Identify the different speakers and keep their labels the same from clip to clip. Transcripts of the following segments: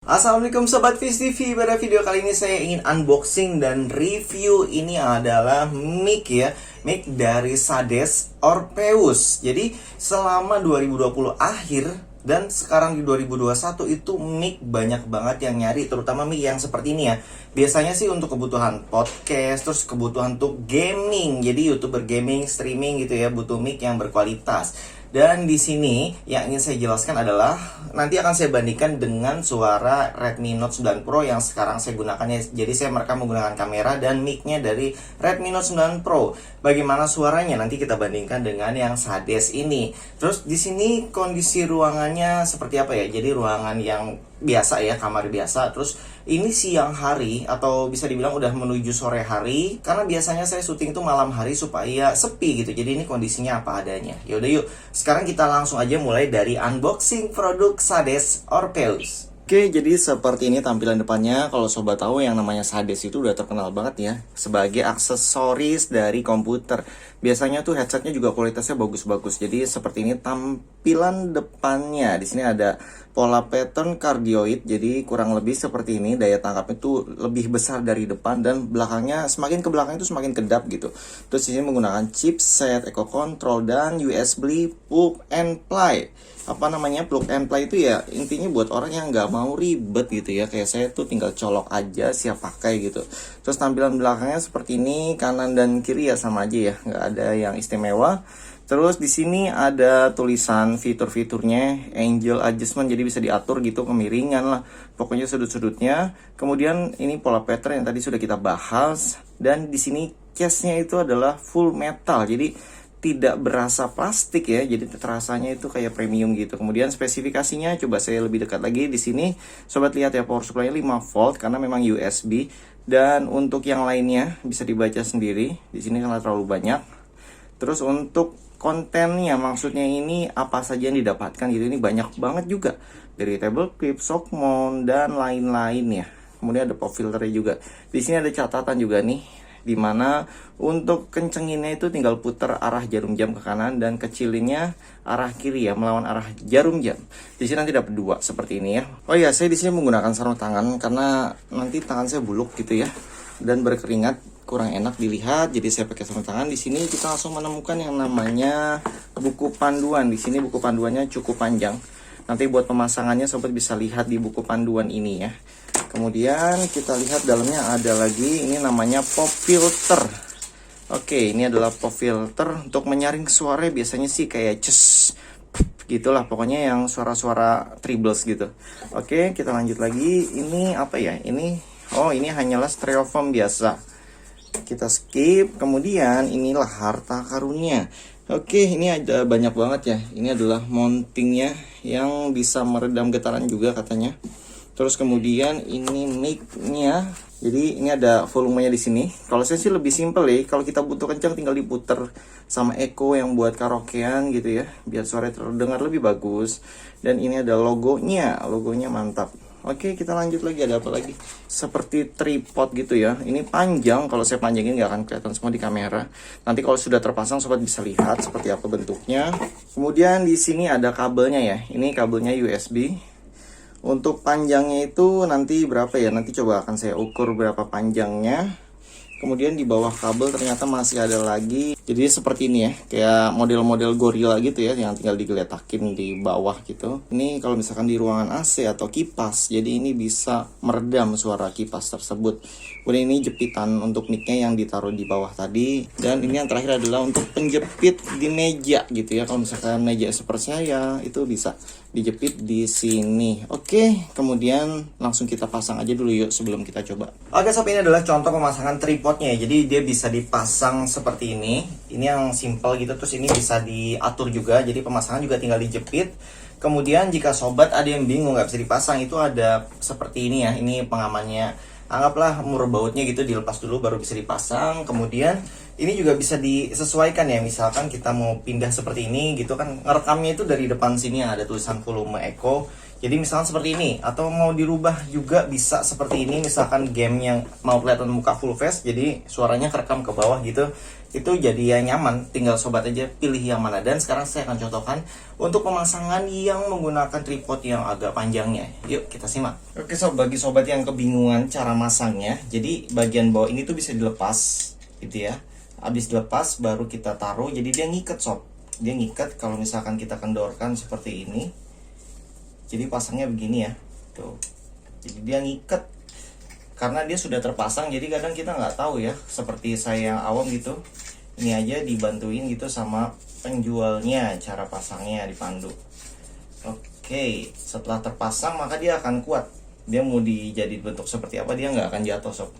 Speaker 1: Assalamualaikum Sobat Fish TV. Pada video kali ini saya ingin unboxing dan review. Ini adalah mic ya, mic dari Sades Orpheus. Jadi selama 2020 akhir dan sekarang di 2021 itu mic banyak banget yang nyari, terutama mic yang seperti ini ya. Biasanya sih untuk kebutuhan podcast, terus kebutuhan untuk gaming. Jadi YouTuber gaming, streaming gitu ya, butuh mic yang berkualitas. Dan di sini yang ingin saya jelaskan adalah nanti akan saya bandingkan dengan suara Redmi Note 9 Pro yang sekarang saya gunakan ya. Jadi saya merekam menggunakan kamera dan mic-nya dari Redmi Note 9 Pro. Bagaimana suaranya nanti kita bandingkan dengan yang Sades ini. Terus di sini kondisi ruangannya seperti apa ya? Jadi ruangan yang biasa ya, kamar biasa. Terus ini siang hari atau bisa dibilang udah menuju sore hari, karena biasanya saya syuting itu malam hari supaya sepi gitu. Jadi ini kondisinya apa adanya. Yaudah yuk, sekarang kita langsung aja mulai dari unboxing produk Sades Orpheus. Oke, jadi seperti ini tampilan depannya. Kalau sobat tahu yang namanya Sades itu udah terkenal banget ya sebagai aksesoris dari komputer. Biasanya tuh headsetnya juga kualitasnya bagus-bagus. Jadi seperti ini tampilan depannya. Di sini ada pola pattern cardioid. Jadi kurang lebih seperti ini. Daya tangkapnya tuh lebih besar dari depan dan belakangnya semakin ke belakang itu semakin kedap gitu. Terus di sini menggunakan chipset, eco control dan USB plug and play. Plug and play itu ya intinya buat orang yang nggak mau ribet gitu ya, kayak saya tuh tinggal colok aja siap pakai gitu. Terus tampilan belakangnya seperti ini, kanan dan kiri ya sama aja ya, nggak ada yang istimewa. Terus di sini ada tulisan fitur-fiturnya, angle adjustment, jadi bisa diatur gitu kemiringan lah, pokoknya sudut-sudutnya. Kemudian ini pola pattern yang tadi sudah kita bahas, dan di sini case-nya itu adalah full metal, jadi tidak berasa plastik ya, jadi terasanya itu kayak premium gitu. Kemudian spesifikasinya coba saya lebih dekat lagi di sini. Sobat lihat ya, power supply-nya 5 volt karena memang USB, dan untuk yang lainnya bisa dibaca sendiri. Di sini karena terlalu banyak. Terus untuk kontennya, maksudnya ini apa saja yang didapatkan gitu, ini banyak banget juga. Dari table clip, shock mount dan lain-lain ya. Kemudian ada pop filternya juga. Di sini ada catatan juga nih, dimana untuk kencenginnya itu tinggal putar arah jarum jam ke kanan dan kecilinnya arah kiri ya, melawan arah jarum jam. Di sini nanti dapat dua seperti ini ya. Oh ya, saya di sini menggunakan sarung tangan karena nanti tangan saya buluk gitu ya dan berkeringat, kurang enak dilihat. Jadi saya pakai sarung tangan. Di sini kita langsung menemukan yang namanya buku panduan. Di sini buku panduannya cukup panjang. Nanti buat pemasangannya sobat bisa lihat di buku panduan ini ya. Kemudian kita lihat dalamnya ada lagi, ini namanya pop filter. Oke, ini adalah pop filter untuk menyaring suara, biasanya sih kayak ces gitulah, pokoknya yang suara-suara tribbles gitu. Oke, kita lanjut lagi. Ini apa ya? Ini hanyalah stereofoam biasa. Kita skip. Kemudian inilah harta karunnya. Oke, ini ada banyak banget ya. Ini adalah mountingnya yang bisa meredam getaran juga katanya. Terus kemudian ini mic-nya. Jadi ini ada volumenya di sini. Kalau saya sih lebih simple ya. Kalau kita butuh kencang tinggal diputer sama echo yang buat karaokean gitu ya, biar suara terdengar lebih bagus. Dan ini ada logonya. Logonya mantap. Oke, kita lanjut lagi. Ada apa lagi? Seperti tripod gitu ya. Ini panjang. Kalau saya panjangin nggak akan kelihatan semua di kamera. Nanti kalau sudah terpasang sobat bisa lihat seperti apa bentuknya. Kemudian di sini ada kabelnya ya. Ini kabelnya USB. Untuk panjangnya itu nanti berapa ya? Nanti coba akan saya ukur berapa panjangnya. Kemudian di bawah kabel ternyata masih ada lagi. Jadi seperti ini ya, kayak model-model gorila gitu ya, yang tinggal digeletakin di bawah gitu. Ini kalau misalkan di ruangan AC atau kipas, jadi ini bisa meredam suara kipas tersebut. Kemudian ini jepitan untuk mic-nya yang ditaruh di bawah tadi. Dan ini yang terakhir adalah untuk penjepit di meja gitu ya. Kalau misalkan meja seperti saya, itu bisa dijepit di sini. Oke, kemudian langsung kita pasang aja dulu yuk sebelum kita coba. Oke sob, ini adalah contoh pemasangan tripodnya. Jadi dia bisa dipasang seperti ini. Ini yang simple gitu. Terus ini bisa diatur juga. Jadi pemasangan juga tinggal dijepit. Kemudian jika sobat ada yang bingung nggak bisa dipasang, itu ada seperti ini ya. Ini pengamannya. Anggaplah mur bautnya gitu, dilepas dulu baru bisa dipasang. Kemudian ini juga bisa disesuaikan ya, misalkan kita mau pindah seperti ini gitu kan, ngerekamnya itu dari depan sini ada tulisan volume echo. Jadi misalkan seperti ini, atau mau dirubah juga bisa seperti ini. Misalkan game yang mau kelihatan muka full face, jadi suaranya kerekam ke bawah gitu. Itu jadi ya nyaman, tinggal sobat aja pilih yang mana. Dan sekarang saya akan contohkan untuk pemasangan yang menggunakan tripod yang agak panjangnya. Yuk kita simak. Oke sob, bagi sobat yang kebingungan cara masangnya, jadi bagian bawah ini tuh bisa dilepas gitu ya. Habis dilepas baru kita taruh, jadi dia ngiket sob. Dia ngiket kalau misalkan kita kendorkan seperti ini. Jadi pasangnya begini ya, tuh. Jadi dia ngiket karena dia sudah terpasang. Jadi kadang kita nggak tahu ya, seperti saya yang awam gitu. Ini aja dibantuin gitu sama penjualnya cara pasangnya dipandu. Oke, setelah terpasang maka dia akan kuat. Dia mau dijadi bentuk seperti apa dia nggak akan jatuh sob.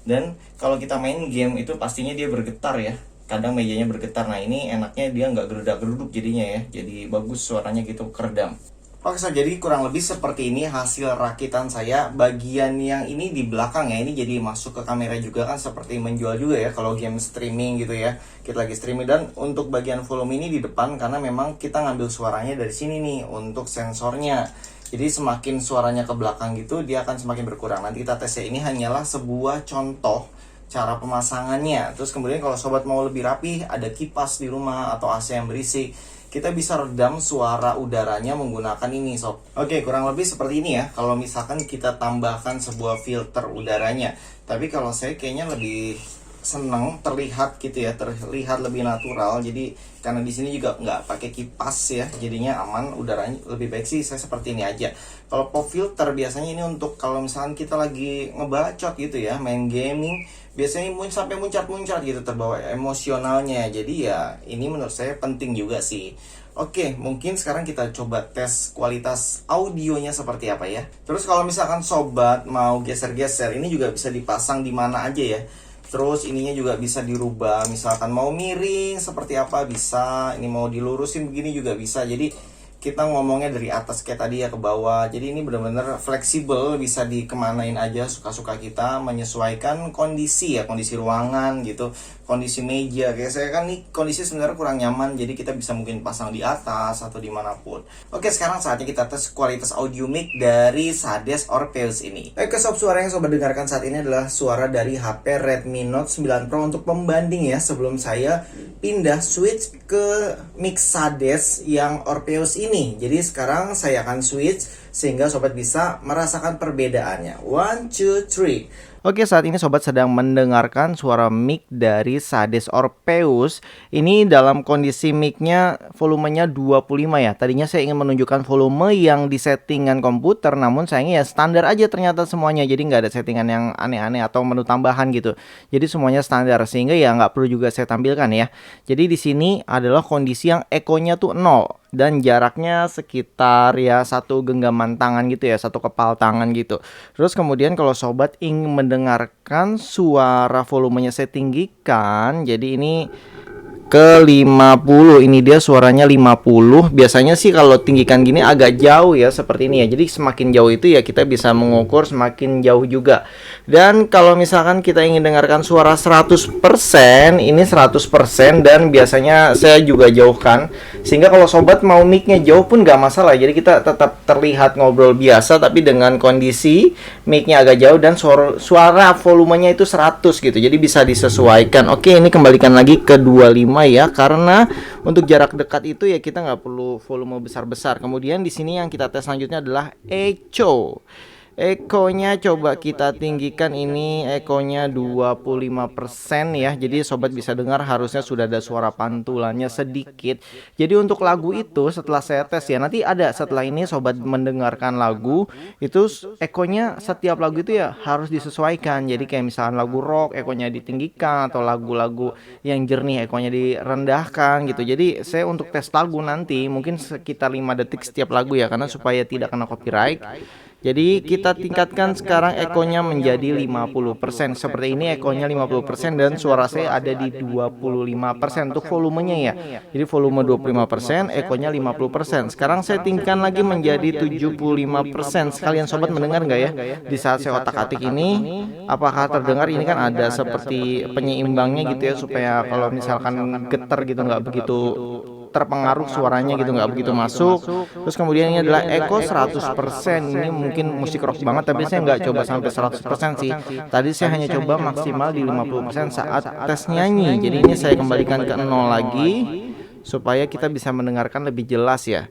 Speaker 1: Dan kalau kita main game itu pastinya dia bergetar ya. Kadang mejanya bergetar. Nah ini enaknya dia nggak gerudak-geruduk jadinya ya. Jadi bagus suaranya gitu, keredam. Oke so, jadi kurang lebih seperti ini hasil rakitan saya. Bagian yang ini di belakang ya, ini jadi masuk ke kamera juga kan, seperti menjual juga ya kalau game streaming gitu ya. Kita lagi streaming. Dan untuk bagian volume ini di depan, karena memang kita ngambil suaranya dari sini nih untuk sensornya. Jadi semakin suaranya ke belakang gitu, dia akan semakin berkurang. Nanti kita tes ya, ini hanyalah sebuah contoh cara pemasangannya. Terus kemudian kalau sobat mau lebih rapi, ada kipas di rumah atau AC yang berisik, kita bisa redam suara udaranya menggunakan ini sob. Oke, kurang lebih seperti ini ya kalau misalkan kita tambahkan sebuah filter udaranya. Tapi kalau saya kayaknya lebih seneng terlihat gitu ya, terlihat lebih natural. Jadi karena di sini juga nggak pakai kipas ya, jadinya aman, udaranya lebih baik sih saya seperti ini aja. Kalau pop filter biasanya ini untuk kalau misalkan kita lagi ngebacot gitu ya, main gaming, biasanya sampai muncat-muncat gitu, terbawa emosionalnya. Jadi ya ini menurut saya penting juga sih. Oke, mungkin sekarang kita coba tes kualitas audionya seperti apa ya. Terus kalau misalkan sobat mau geser-geser, ini juga bisa dipasang di mana aja ya. Terus ininya juga bisa dirubah, misalkan mau miring seperti apa bisa, ini mau dilurusin begini juga bisa. Jadi kita ngomongnya dari atas kayak tadi ya ke bawah. Jadi ini benar-benar fleksibel, bisa dikemanain aja suka-suka kita, menyesuaikan kondisi ya, kondisi ruangan gitu, kondisi meja. Kayak saya kan nih kondisi sebenarnya kurang nyaman, jadi kita bisa mungkin pasang di atas atau dimanapun. Oke, sekarang saatnya kita tes kualitas audio mic dari Sades Orpheus ini. Oke sob, suara yang sobat dengarkan saat ini adalah suara dari HP Redmi Note 9 Pro. Untuk pembanding ya, sebelum saya pindah switch ke mic Sades yang Orpheus ini. Jadi sekarang saya akan switch sehingga sobat bisa merasakan perbedaannya. 1, 2, 3. Oke, saat ini sobat sedang mendengarkan suara mic dari Sades Orpheus. Ini dalam kondisi micnya volumenya 25 ya. Tadinya saya ingin menunjukkan volume yang di settingan komputer, namun sayangnya ya standar aja ternyata semuanya. Jadi nggak ada settingan yang aneh-aneh atau menu tambahan gitu. Jadi semuanya standar, sehingga ya nggak perlu juga saya tampilkan ya. Jadi di sini adalah kondisi yang ekonya tuh 0 dan jaraknya sekitar ya satu genggaman tangan gitu ya, satu kepal tangan gitu. Terus kemudian kalau sobat ingin mendengarkan suara volumenya saya tinggikan, jadi ini ke 50. Ini dia suaranya 50. Biasanya sih kalau tinggikan gini agak jauh ya, seperti ini ya. Jadi semakin jauh itu ya kita bisa mengukur semakin jauh juga. Dan kalau misalkan kita ingin dengarkan suara 100%, ini 100%, dan biasanya saya juga jauhkan, sehingga kalau sobat mau mic-nya jauh pun nggak masalah. Jadi kita tetap terlihat ngobrol biasa, tapi dengan kondisi mic-nya agak jauh dan suara volumenya itu 100 gitu. Jadi bisa disesuaikan. Oke, ini kembalikan lagi ke 25 ya, karena untuk jarak dekat itu ya kita nggak perlu volume besar-besar. Kemudian di sini yang kita tes selanjutnya adalah echo. Ekonya coba kita tinggikan, ini ekonya 25% ya. Jadi sobat bisa dengar harusnya sudah ada suara pantulannya sedikit. Jadi untuk lagu itu setelah saya tes ya, nanti ada setelah ini sobat mendengarkan lagu itu ekonya setiap lagu itu ya harus disesuaikan. Jadi kayak misalkan lagu rock ekonya ditinggikan, atau lagu-lagu yang jernih ekonya direndahkan gitu. Jadi saya untuk tes lagu nanti mungkin sekitar 5 detik setiap lagu ya, karena supaya tidak kena copyright. Jadi kita tingkatkan sekarang ekonya menjadi 50%. Seperti ini ekonya 50% dan suara saya ada di 25% untuk volumenya ya. Jadi volume 25%, ekonya 50%. Sekarang saya tingkatkan lagi menjadi 75%. Sekalian sobat mendengar nggak ya? Di saat saya otak-atik ini, apakah terdengar? Ini kan ada seperti penyeimbangnya gitu ya, supaya kalau misalkan getar gitu nggak begitu terpengaruh suaranya gitu, nggak begitu masuk. Terus kemudian ini adalah echo 100%. Ini mungkin musik rock banget, tapi saya nggak coba sampai 100% sih. Tadi saya hanya coba maksimal di 50% saat tes nyanyi. Jadi ini saya kembalikan ke 0 lagi supaya kita bisa mendengarkan lebih jelas ya.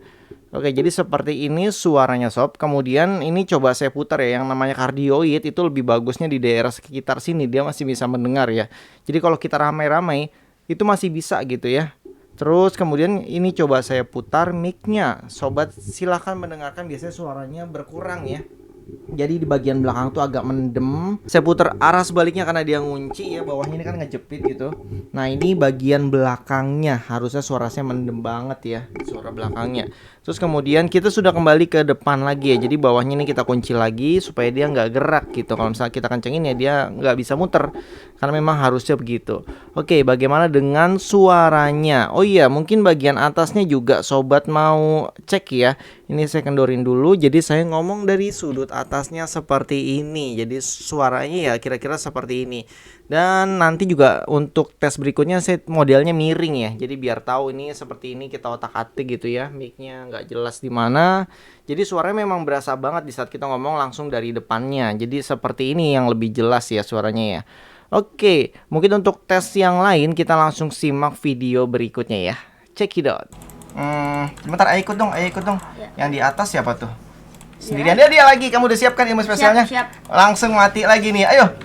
Speaker 1: Oke, jadi seperti ini suaranya sob. Kemudian ini coba saya putar ya, yang namanya kardioid itu lebih bagusnya di daerah sekitar sini, dia masih bisa mendengar ya. Jadi kalau kita ramai-ramai itu masih bisa gitu ya. Terus kemudian ini coba saya putar mic-nya. Sobat silahkan mendengarkan, biasanya suaranya berkurang ya. Jadi di bagian belakang tuh agak mendem. Saya putar arah sebaliknya karena dia ngunci ya, bawahnya ini kan ngejepit gitu. Nah ini bagian belakangnya, harusnya suaranya mendem banget ya, suara belakangnya. Terus kemudian kita sudah kembali ke depan lagi ya. Jadi bawahnya ini kita kunci lagi supaya dia nggak gerak gitu. Kalau misalnya kita kencengin ya dia nggak bisa muter, karena memang harusnya begitu. Oke, bagaimana dengan suaranya? Oh iya, mungkin bagian atasnya juga sobat mau cek ya. Ini saya kendorin dulu. Jadi saya ngomong dari sudut atasnya seperti ini. Jadi suaranya ya kira-kira seperti ini. Dan nanti juga untuk tes berikutnya saya modelnya miring ya. Jadi biar tahu ini seperti ini, kita otak-atik gitu ya. Mic-nya nggak jelas di mana. Jadi suaranya memang berasa banget di saat kita ngomong langsung dari depannya. Jadi seperti ini yang lebih jelas ya suaranya ya. Oke, mungkin untuk tes yang lain kita langsung simak video berikutnya ya. Check it out. Sebentar, ayo ikut dong, ayo ikut dong.
Speaker 2: Ya.
Speaker 1: Yang di atas siapa tuh? Sendirian dia lagi. Kamu udah siapkan ilmu spesialnya?
Speaker 2: Siap.
Speaker 1: Langsung mati lagi nih. Ayo.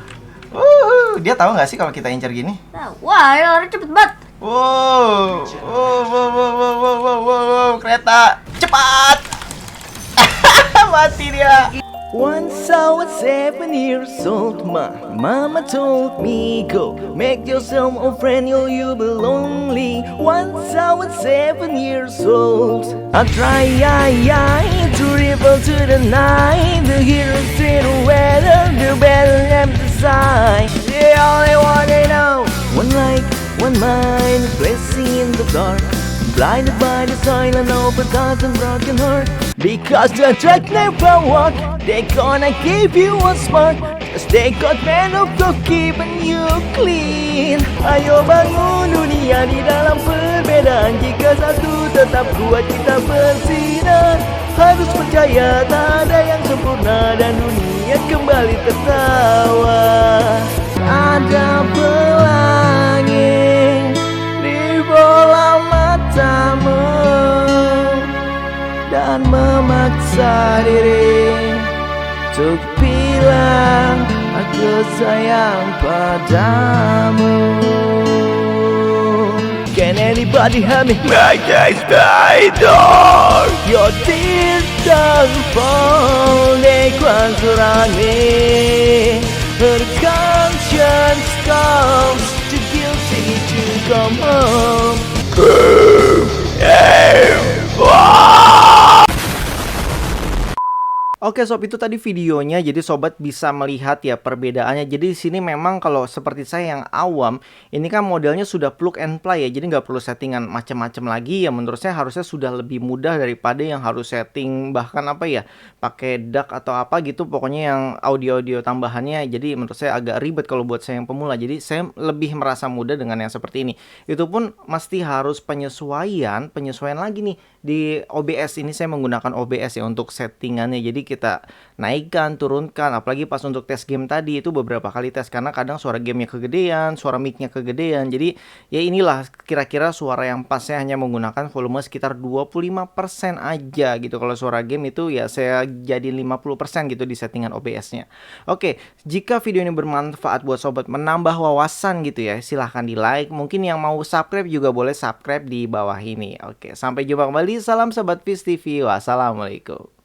Speaker 1: Dia tahu nggak sih kalau kita incer gini?
Speaker 2: Tahu. Wah, lari cepet banget.
Speaker 1: Wow, kereta cepat. Mati dia. Once I was 7 years old, my mama told me, go make yourself a friend or you'll be lonely. Once I was 7 years old, I tried to rebel to the night. The heroes in the weather, the battle emphasize. They only wanna know, one light, one mind, blessing in the dark. Blinded by the silent open thoughts and broken heart. Because the track never walk, they gonna give you a spark. Just they got man of God keeping you clean. Ayo bangun dunia di dalam perbedaan. Jika satu tetap kuat kita bersinar. Harus percaya tak ada yang sempurna dan dunia kembali tertawa. Ada pelangi di bola matamu dan memaksa diri untuk bilang aku sayang padamu. Can anybody help me? My eyes die dark. Your tears don't fall. They consurangi. Her conscience calls to guilty to come home. Oke sob, itu tadi videonya. Jadi sobat bisa melihat ya perbedaannya. Jadi di sini memang kalau seperti saya yang awam, ini kan modelnya sudah plug and play ya. Jadi nggak perlu settingan macam-macam lagi ya. Menurut saya harusnya sudah lebih mudah daripada yang harus setting bahkan apa ya, pakai DAC atau apa gitu. Pokoknya yang audio-audio tambahannya. Jadi menurut saya agak ribet kalau buat saya yang pemula. Jadi saya lebih merasa mudah dengan yang seperti ini. Itu pun mesti harus penyesuaian lagi nih. Di OBS ini saya menggunakan OBS ya untuk settingannya. Jadi kita naikkan, turunkan, apalagi pas untuk tes game tadi itu beberapa kali tes karena kadang suara gamenya kegedean, suara micnya kegedean. Jadi ya inilah kira-kira suara yang pas. Saya hanya menggunakan volume sekitar 25% aja gitu. Kalau suara game itu ya saya jadi 50% gitu di settingan OBS-nya. Oke, jika video ini bermanfaat buat sobat, menambah wawasan gitu ya, silahkan di like. Mungkin yang mau subscribe juga boleh subscribe di bawah ini. Oke, sampai jumpa kembali. Salam Sobat Fizz TV. Wassalamualaikum.